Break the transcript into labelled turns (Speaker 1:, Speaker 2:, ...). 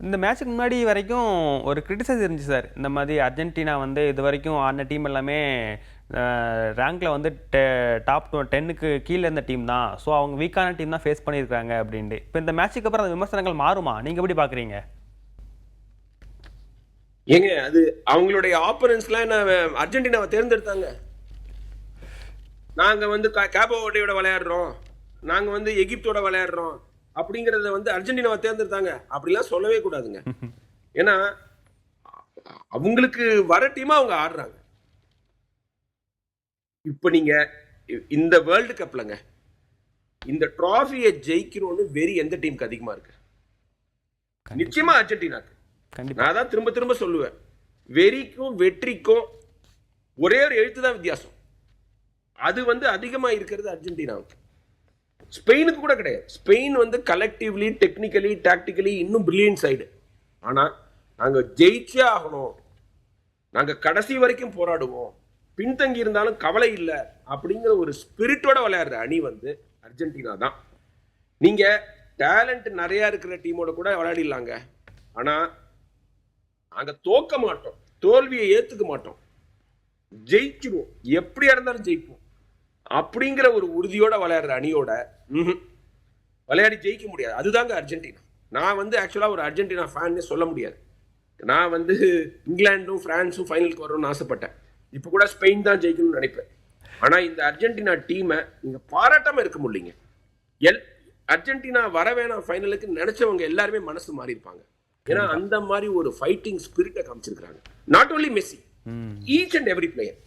Speaker 1: இந்த மேட்ச்சுக்கு முன்னாடி வரைக்கும் ஒரு கிரிட்டிசைஸ் இருந்துச்சு சார். இந்த மாதிரி அர்ஜென்டினா வந்து இது வரைக்கும் ஆடின டீம் எல்லாமே ரேங்க்ல வந்து டாப் 10க்கு கீழே இருந்த டீம் தான். ஸோ அவங்க வீக்கான டீம் தான் ஃபேஸ் பண்ணியிருக்காங்க அப்படின்ட்டு. இப்போ இந்த மேட்ச்சுக்கு அப்புறம் அந்த விமர்சனங்கள் மாறுமா? நீங்கள் எப்படி பார்க்குறீங்க?
Speaker 2: ஏங்க அது அவங்களுடைய ஆப்போனன்ட்ஸ்லாம் என்ன அர்ஜென்டினாவை தேர்ந்தெடுத்தாங்க? நாங்க வந்து கேபோவோட விளையாடுறோம், நாங்க வந்து எகிப்தோட விளையாடுறோம் அப்படிங்கறத வந்து அர்ஜென்டினாவை தேர்ந்தெடுத்தாங்க அப்படிலாம் சொல்லவே கூடாதுங்க. ஏன்னா அவங்களுக்கு வர டீமா அவங்க ஆடுறாங்க. இப்ப நீங்க இந்த வேர்ல்டு கப்லங்க இந்த டிராஃபியை ஜெயிக்கணும்னு வெறி எந்த டீமுக்கு அதிகமா இருக்கு? நிச்சயமா அர்ஜென்டினாக்கு. நான் தான் திரும்ப திரும்ப சொல்லுவேன், வெறிக்கும் வெற்றிக்கும் ஒரே ஒரு எழுத்து தான் வித்தியாசம். அது வந்து அதிகமா இருக்கிறது அர்ஜென்டினாவுக்கு. ஸ்பெயினுக்கு கூட கிடையாது. ஸ்பெயின் வந்து கலெக்டிவ்லி டெக்னிக்கலி டாக்டிக்கலி இன்னும் பிரில்லியன்ட் சைடு. ஆனா நாங்க ஜெயிச்சே ஆகணும், நாங்க கடைசி வரைக்கும் போராடுவோம், பின்தங்கி இருந்தாலும் கவலை இல்லை அப்படிங்கிற ஒரு ஸ்பிரிட்டோட விளையாடுற அணி வந்து அர்ஜென்டினா தான். நீங்க டேலண்ட் நிறைய இருக்கிற டீமோட கூட விளையாடிடலாங்க, ஆனா நாங்க தோக்க மாட்டோம், தோல்வியை ஏத்துக்க மாட்டோம், ஜெயிச்சிருவோம், எப்படியா இருந்தாலும் ஜெயிப்போம் அப்படிங்கிற ஒரு உறுதியோட விளையாடுற அணியோட விளையாடி ஜெயிக்க முடியாது. அதுதாங்க அர்ஜென்டினா. நான் வந்து ஆக்சுவலா ஒரு அர்ஜென்டினா ஃபேன்னு சொல்ல முடியாது. நான் வந்து இங்கிலாண்டும் பிரான்ஸும் ஃபைனலுக்கு வரணும்னு ஆசைப்பட்டேன். இப்போ கூட ஸ்பெயின் தான் ஜெயிக்கணும்னு நினைப்பேன். ஆனா இந்த அர்ஜென்டினா டீமை நீங்க பாராட்டாம இருக்க முடியலைங்க. அர்ஜென்டினா வர வேணாம் ஃபைனலுக்கு நினைச்சவங்க எல்லாருமே மனசு மாறி இருப்பாங்க. ஏன்னா அந்த மாதிரி ஒரு ஃபைட்டிங் ஸ்பிரிட்டை காமிச்சிருக்காங்க. Not only Messi, each and every player.